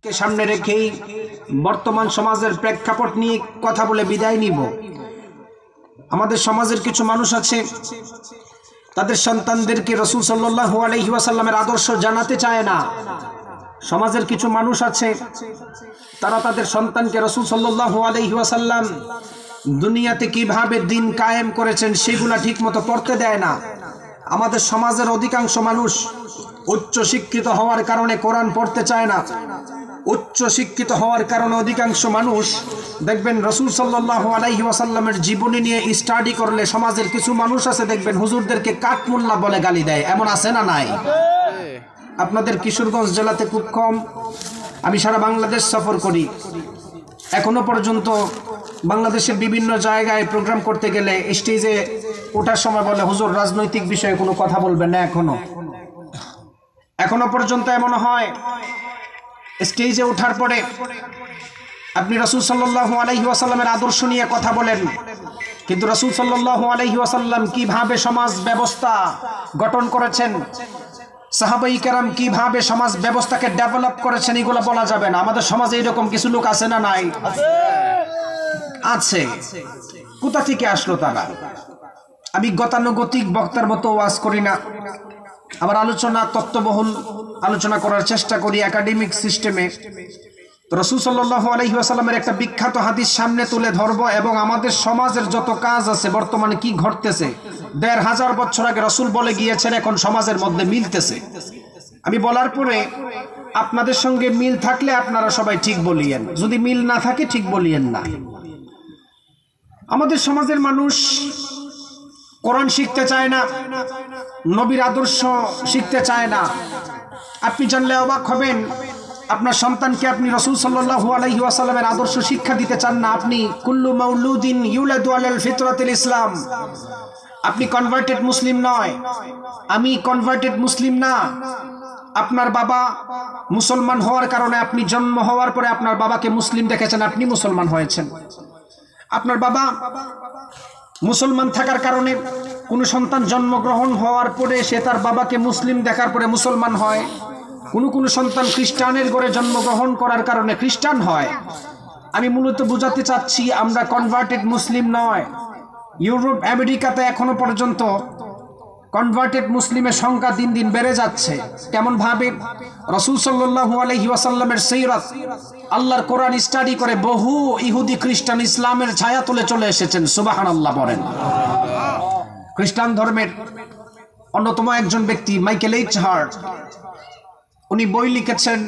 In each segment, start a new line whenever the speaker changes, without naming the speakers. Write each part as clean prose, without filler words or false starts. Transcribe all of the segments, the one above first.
কে সামনে রেখেই বর্তমান সমাজের প্রেক্ষাপট নিয়ে কথা বলে বিদায় নিব। আমাদের সমাজের কিছু মানুষ আছে, তাদের সন্তানদেরকে রাসূল সাল্লাল্লাহু আলাইহি ওয়াসাল্লামের আদর্শ জানাতে চায় না। সমাজের কিছু মানুষ আছে, তারা তাদের সন্তানকে রাসূল সাল্লাল্লাহু আলাইহি ওয়াসাল্লাম দুনিয়াতে কিভাবে দিন কায়েম করেছেন সেগুলা ঠিকমতো পড়তে দেয় না। আমাদের সমাজের অধিকাংশ মানুষ উচ্চ শিক্ষিত হওয়ার কারণে কোরআন পড়তে চায় না। উচ্চ শিক্ষিত হওয়ার কারণে অধিকাংশ মানুষ দেখবেন রাসূল সাল্লাল্লাহু আলাইহি ওয়াসাল্লামের জীবনী নিয়ে স্টাডি করলে সমাজের কিছু মানুষ আছে দেখবেন হুজুরদেরকে কাঠমোল্লা বলে গালি দেয়। এমন আছে না নাই? আপনাদের কিশোরগঞ্জ জেলাতে খুব কম। আমি সারা বাংলাদেশ সফর করি, এখনো পর্যন্ত বাংলাদেশের বিভিন্ন জায়গায় প্রোগ্রাম করতে গেলে স্টেজে ওঠার সময় বলে হুজুর রাজনৈতিক বিষয়ে কোনো কথা বলবেন না। এখনো পর্যন্ত এমন হয়, স্টেজে ওঠার পরে আপনি রাসূল সাল্লাল্লাহু আলাইহি ওয়াসাল্লামের আদর্শ নিয়ে কথা বলেন, কিন্তু রাসূল সাল্লাল্লাহু আলাইহি ওয়াসাল্লাম কিভাবে সমাজ ব্যবস্থা গঠন করেছেন, সাহাবায়ে কেরাম কিভাবে সমাজ ব্যবস্থাকে ডেভেলপ করেছেন, এগুলো বলা যাবে না। আমাদের সমাজে এরকম কিছু লোক আছে না নাই? আছে। কোথা থেকে আসলো তারা? আমি গতানুগতিক বক্তার মতো ওয়াজ করি না, আবার আলোচনা তত্ত্ববহুল আলোচনা করার চেষ্টা করি একাডেমিক সিস্টেমে। রাসূল সাল্লাল্লাহু আলাইহি ওয়াসাল্লামের একটা বিখ্যাত হাদিস সামনে তুলে ধরবো এবং আমাদের সমাজের যত কাজ আছে, বর্তমানে কি ঘটতেছে, ১৫০০ বছর আগে রাসূল বলে গিয়েছেন, এখন সমাজের মধ্যে মিলতেছে। আমি বলার পরে আপনাদের সঙ্গে মিল থাকলে আপনারা সবাই ঠিক বলিয়েন, যদি মিল না থাকে ঠিক বলিয়েন না। আমাদের সমাজের মানুষ কোরআন শিখতে চায় না, নবীর আদর্শ শিখতে চায় না। আপনি জানলে অবাক হবেন, আপনার সন্তানকে আপনি রাসূল সাল্লাল্লাহু আলাইহি ওয়াসাল্লামের আদর্শ শিক্ষা দিতে চান না। আপনি কুল্লু মাউলুদিন ইউলাদু আলাল ফিতরাতিল ইসলাম, আপনি কনভার্টেড মুসলিম নয়, আমি কনভার্টেড মুসলিম না। আপনার বাবা মুসলমান হওয়ার কারণে আপনি জন্ম হওয়ার পরে আপনার বাবাকে মুসলিম দেখেছেন, আপনি মুসলমান হয়েছেন। আপনার বাবা মুসলমান থাকার কারণে কোনো সন্তান জন্মগ্রহণ হওয়ার পরে সে তার বাবাকে মুসলিম দেখার পরে মুসলমান হয়। কোনো সন্তান খ্রিস্টানের ঘরে জন্মগ্রহণ করার কারণে খ্রিস্টান হয়। আমি মূলত বোঝাতে চাচ্ছি আমরা কনভার্টেড মুসলিম নয়। ইউরোপ আমেরিকাতে এখনো পর্যন্ত কনভার্টেড মুসলিমের সংখ্যা দিন দিন বেড়ে যাচ্ছে। কেমন ভাবে? রাসূল সাল্লাল্লাহু আলাইহি ওয়াসাল্লামের সিরাত, আল্লাহর কোরআন স্টাডি করে বহু ইহুদি খ্রিস্টান ইসলামের ছায়া তুলে চলে এসেছেন। সুবহানাল্লাহ বলেন। খ্রিস্টান ধর্মের অন্যতম একজন ব্যক্তি মাইকেল এইচ হার্ট, উনি বই লিখেছেন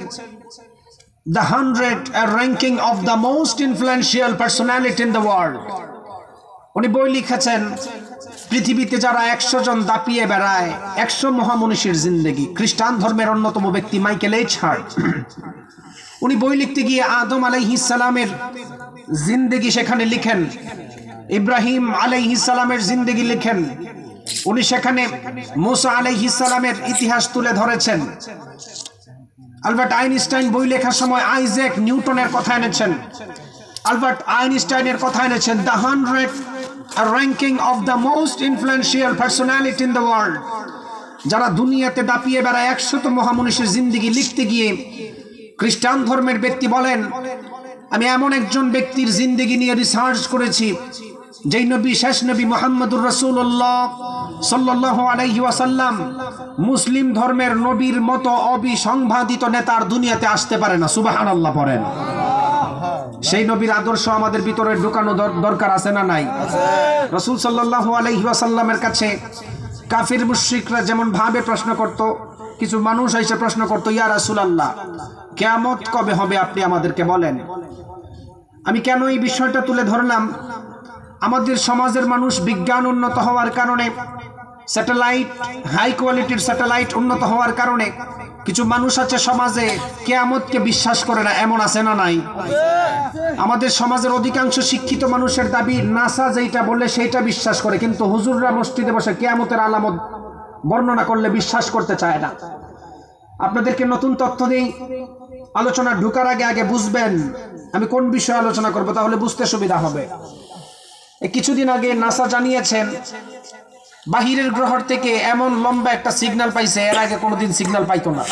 the 100 ranking of the most influential personality in the world. উনি বই লিখেছেন পৃথিবীতে যারা 100 জন দাপিয়ে বেড়ায়, 100 মহামনীষীর জিন্দেগি। খ্রিস্টান ধর্মের অন্যতম ব্যক্তি মাইকেল এইচ হার্ট, উনি বই লিখতে গিয়ে আদম আলাইহিস সালামের জিন্দেগি সেখানে লিখেন, ইব্রাহিম আলাইহিস সালামের জিন্দেগি লিখেন। উনি সেখানে মুসা আলাইহিস সালামের ইতিহাস তুলে ধরেছেন। আলবার্ট আইনস্টাইন বই লেখার সময় আইজ্যাক নিউটনের কথা এনেছেন, আলবার্ট আইনস্টাইনের কথা এনেছেন। The 100 ranking of the most influential personality in the world, যারা দুনিয়াতে দাপিয়ে বেড়ায় 100 মহামনীষীর জিন্দেগি লিখতে গিয়ে খ্রিস্টান ধর্মের ব্যক্তি বলেন, আমি এমন একজন ব্যক্তির জিন্দেগি নিয়ে রিসার্চ করেছি, যেই নবী শেষ নবী মুহাম্মদুর রাসূলুল্লাহ সাল্লাল্লাহু আলাইহি ওয়াসাল্লাম মুসলিম ধর্মের নবীর মতো অবিসংবাদিত নেতার দুনিয়াতে আসতে পারে না। সুবহানাল্লাহ পড়েন। সেই নবীর আদর্শ আমাদের ভিতরে ঢোকানো দরকার আছে না নাই? রাসূল সাল্লাল্লাহু আলাইহি ওয়াসাল্লামের কাছে কাফির মুশরিকরা যেমন ভাবে প্রশ্ন করত, কিছু মানুষ এসে প্রশ্ন করত, ইয়া রাসূলুল্লাহ কিয়ামত কবে হবে আপনি আমাদেরকে বলেন। আমি কেন এই বিষয়টা তুলে ধরলাম? আমাদের সমাজের মানুষ বিজ্ঞান উন্নত হওয়ার কারণে, স্যাটেলাইট, হাই কোয়ালিটির স্যাটেলাইট উন্নত হওয়ার কারণে কিছু মানুষ আছে সমাজে কিয়ামতকে বিশ্বাস করে না। এমন আছে না নাই? আমাদের সমাজের অধিকাংশ শিক্ষিত মানুষের দাবি নাসা যেটা বলে সেইটা বিশ্বাস করে, কিন্তু হুজুররা মসজিদে বসে কিয়ামতের আলামত বর্ণনা করলে বিশ্বাস করতে চায় না। আপনাদেরকে নতুন তথ্য দেই, আলোচনা ঢোকার আগে বুঝবেন আমি কোন বিষয়ে আলোচনা করব, তাহলে বুঝতে সুবিধা হবে। কিছুদিন আগে নাসা জানিয়েছেন বাহিরের গ্রহ থেকে এমন লম্বা একটা সিগন্যাল পাইছে, এর আগে কোনোদিন সিগন্যাল পাইতো না।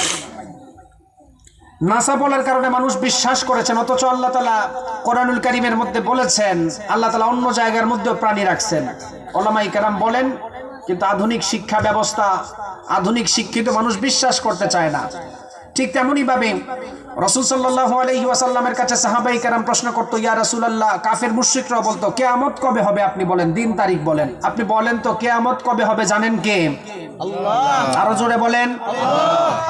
নাসা বলার কারণে মানুষ বিশ্বাস করেছেন, অথচ আল্লাহ তাআলা কোরআনুল কারীমের মধ্যে বলেছেন, আল্লাহ তাআলা অন্য জায়গার মধ্যেও প্রাণী রাখছেন। উলামায়ে কেরাম বলেন, কিন্তু আধুনিক শিক্ষা ব্যবস্থা, আধুনিক শিক্ষিত মানুষ বিশ্বাস করতে চায় না। ঠিক তেমনি ভাবে রাসূল সাল্লাল্লাহু আলাইহি ওয়াসাল্লামের কাছে সাহাবায়ে কেরাম প্রশ্ন করতো, ইয়া রাসূলুল্লাহ, কাফের মুশরিকরা বলতো কিয়ামত কবে হবে আপনি বলেন, দিন তারিখ বলেন, আপনি বলেন তো কিয়ামত কবে হবে জানেন কে? আল্লাহ। আরো জোরে বলেন,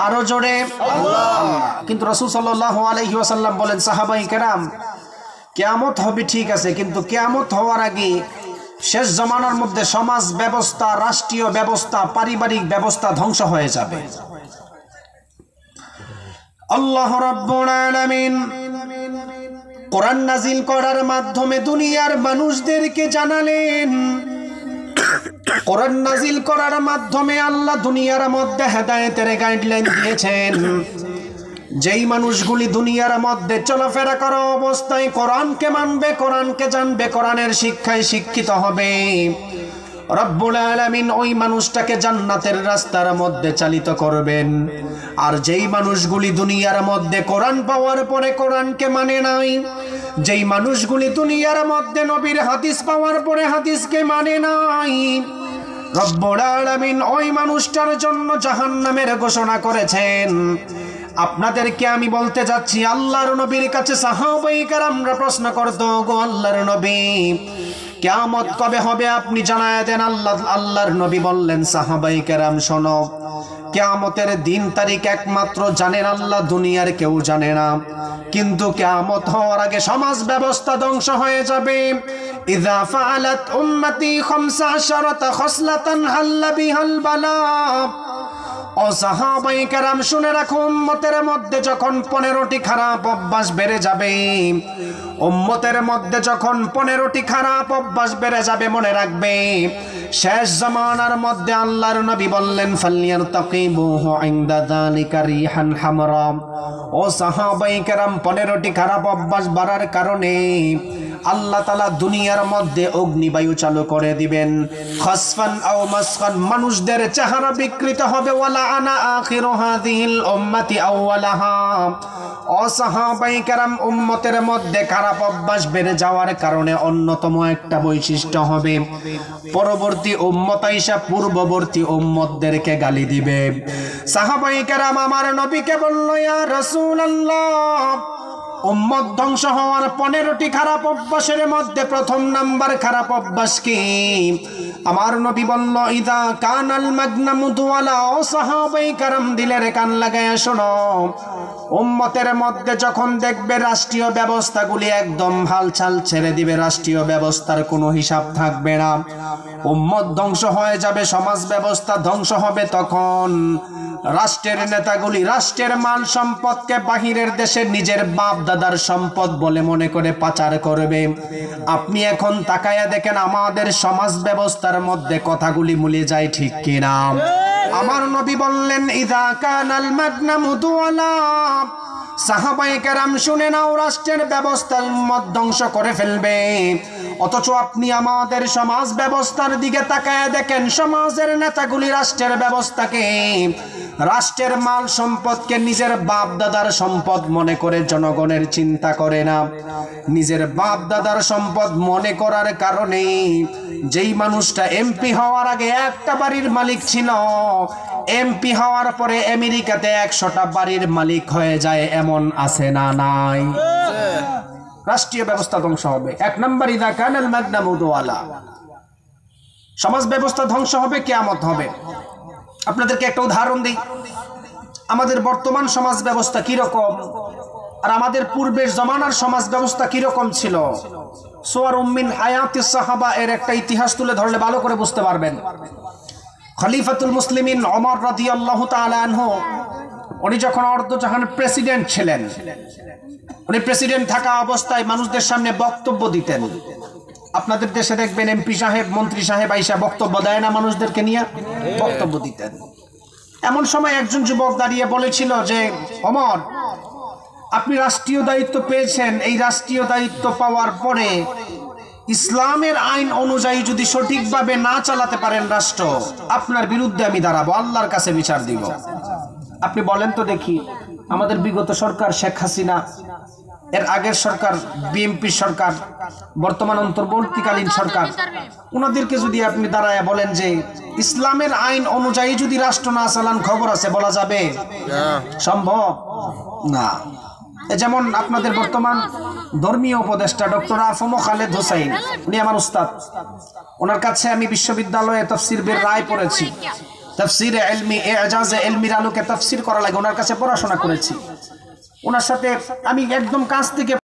আরো জোরে, আল্লাহ। কিন্তু রাসূল সাল্লাল্লাহু আলাইহি ওয়াসাল্লাম বলেন, সাহাবায়ে কেরাম, কিয়ামত হবে ঠিক আছে, কিন্তু কিয়ামত হওয়ার আগে শেষ জামানার মধ্যে সমাজ ব্যবস্থা, রাষ্ট্রীয় ব্যবস্থা, পারিবারিক ব্যবস্থা ধ্বংস হয়ে যাবে। আল্লাহ রাব্বুল আলামিন কোরআন নাজিল করার মাধ্যমে দুনিয়ার মানুষদেরকে জানালেন, কোরআন নাজিল করার মাধ্যমে আল্লাহ দুনিয়ার মধ্যে হেদায়েতের গাইডলাইন দিয়েছেন। যেই মানুষগুলি দুনিয়ার মধ্যে চলাফেরা করা অবস্থায় কোরআনকে মানবে, কোরআনকে জানবে, কোরআনের শিক্ষায় শিক্ষিত হবে, রব্বুল আলামিন ওই মানুষটাকে জান্নাতের রাস্তার মধ্যে চালিত করবেন। আর যেই মানুষগুলি দুনিয়ার মধ্যে কোরআন পাওয়ার পরে কোরআনকে মানে নাই, যেই মানুষগুলি দুনিয়ার মধ্যে নবীর হাদিস পাওয়ার পরে হাদিসকে মানে নাই, রব্বুল আলামিন ওই মানুষটার জন্য জাহান্নামের ঘোষণা করেছেন। আপনাদেরকে আমি বলতে যাচ্ছি, আল্লাহর নবীর কাছে সাহাবায়ে কেরামরা প্রশ্ন করতো, গো আল্লাহর নবী, কিয়ামত কবে হবে আপনি জানায় দেন। আল্লাহর নবী বললেন, সাহাবায়ে কেরাম শোনো, কিয়ামতের দিন তারিখ একমাত্র জানেন আল্লাহ, দুনিয়ার কেউ জানে না। কিন্তু কিয়ামত হওয়ার আগে সমাজ ব্যবস্থা ধ্বংস হয়ে যাবে। ইযা ফাআলাত উম্মতি 15 খসলাতান হাল্লা বিহাল বালা। ও সাহাবায়ে কেরাম শুনে রাখো, উম্মতের মধ্যে যখন 15টি খারাপ অভ্যাস বেড়ে যাবে, উম্মতের মধ্যে যখন 15টি খারাপ অভ্যাস বেড়ে যাবে, মনে রাখবে শেষ জামানার মধ্যে আল্লাহর নবী বললেন, ফালইয়ারতাকিবুহু ইনদা যালিকা রিহান হামরা। ও সাহাবায়ে কেরাম, 15টি খারাপ অভ্যাস বাড়ার কারণে আল্লাহ তাআলা দুনিয়ার মধ্যে অগ্নিবায়ু চালু করে দিবেন। খাসফান আও মাসখান, মানুষদের চেহারা বিকৃত হবে। ওয়ালা আনা আখিরু হাযিহিল উম্মতি আউওয়ালাহা। ও সাহাবায়ে কেরাম, উম্মতের মধ্যে খারাপ অভ্যাস বেড়ে যাওয়ার কারণে অন্যতম একটা বৈশিষ্ট্য হবে, পরবর্তী উম্মত আইসা পূর্ববর্তী উম্মতদেরকে গালি দিবে। সাহাবায়ে কেরাম আমার নবীকে বলল, ইয়া রাসূলুল্লাহ, উম্মত ধ্বংস হওয়ার 15টি খারাপ অভ্যাসের মধ্যে প্রথম নাম্বার খারাপ অভ্যাস কি? আমার নবী বলল, ইদা কানাল মাগনামু দুআলা। ও সাহাবায়ে কেরাম, দিলের কান লাগায়া শোনো, উম্মতের মধ্যে যখন দেখবে রাষ্ট্রীয় ব্যবস্থাগুলি একদম হালচাল ছেড়ে দিবে, রাষ্ট্রীয় ব্যবস্থার কোনো হিসাব থাকবে না, উম্মত ধ্বংস হয়ে যাবে, সমাজ ব্যবস্থা ধ্বংস হবে, তখন রাষ্ট্রের নেতাগুলি রাষ্ট্রের মাল সম্পদকে বাহিরের দেশে নিজের বাপ দাদার সম্পদ বলে মনে করে পাচার করবে। আপনি এখন তাকায়া দেখেন আমাদের সমাজ ব্যবস্থার মধ্যে কথাগুলি মিলে যায়, ঠিক কিনা? আমার নবী বললেন, ইযা কানাল মাগনামু দুআলা। সাহাবায়ে কেরাম শুনে নাও, রাষ্ট্রের ব্যবস্থা উম্মত ধ্বংস করে ফেলবে। অথচ আপনি আমাদের সমাজ ব্যবস্থার দিকে তাকায় দেখেন, সমাজের নেতাগুলি রাষ্ট্রের ব্যবস্থাকে, রাষ্ট্রের মাল সম্পদকে নিজের বাপ দাদার সম্পদ মনে করে জনগণের চিন্তা করে না। নিজের বাপ দাদার সম্পদ মনে করার কারণে যেই মানুষটা এমপি হওয়ার আগে একটা বাড়ির মালিক ছিল, এমপি হওয়ার পরে আমেরিকাতে 100টা বাড়ির মালিক হয়ে যায়, এমন আছে না নাই? রাষ্ট্রীয় ব্যবস্থা ধ্বংস হবে। 1 নাম্বার, ইযা কানাল মাগনামু দুআলা, সমাজ ব্যবস্থা ধ্বংস হবে, কিয়ামত হবে। আপনাদেরকে একটা উদাহরণ দিই, আমাদের বর্তমান সমাজ ব্যবস্থা কি রকম আর আমাদের পূর্বের জমানার সমাজ ব্যবস্থা কি রকম ছিল। সুওয়ারুম মিন হায়াতিস সাহাবা এর একটা ইতিহাস তুলে ধরলে ভালো করে বুঝতে পারবেন। খলিফাতুল মুসলিমিন ওমর রাদিয়াল্লাহু তাআলা আনহু, উনি যখন অর্ধজাহান প্রেসিডেন্ট ছিলেন, উনি প্রেসিডেন্ট থাকা অবস্থায় মানুষদের সামনে বক্তব্য দিতেন। আপনাদের দেশে দেখবেন এমপি সাহেব, মন্ত্রী সাহেব আইসা বক্তব্য দেয় না, মানুষদেরকে নিয়ে বক্তব্য দিতেন। এমন সময় একজন যুবক দাঁড়িয়ে বলেছিল যে, ওমর, আপনি রাষ্ট্রীয় দায়িত্ব পেয়েছেন, এই রাষ্ট্রীয় দায়িত্ব পাওয়ার পরে ইসলামের আইন অনুযায়ী যদি সঠিকভাবে না চালাতে পারেন রাষ্ট্র, আপনার বিরুদ্ধে আমি দাঁড়াবো, আল্লাহর কাছে বিচার দিব। আপনি বলেন তো দেখি, আমাদের বিগত সরকার শেখ হাসিনা, এর আগের সরকার বিএনপি সরকার, বর্তমান অন্তর্বর্তীকালীন সরকার, ওনাদেরকে যদি আপনি দাঁড়ায় বলেন যে ইসলামের আইন অনুযায়ী যদি রাষ্ট্র না চালান খবর আছে, বলা যাবে? সম্ভব না। যেমন আপনাদের বর্তমান ধর্মীয় উপদেষ্টা ডক্টর আফম খালেদ হোসাইন, উনি আমার উস্তাদ। ওনার কাছে আমি বিশ্ববিদ্যালয়ে তাফসীর বের রায় পড়েছি, তাফসীর ইলমি ইজাজ ইলমির আলোকে তাফসীর করা লাগে, ওনার কাছে পড়াশোনা করেছি। ওনার সাথে আমি একদম কাছ থেকে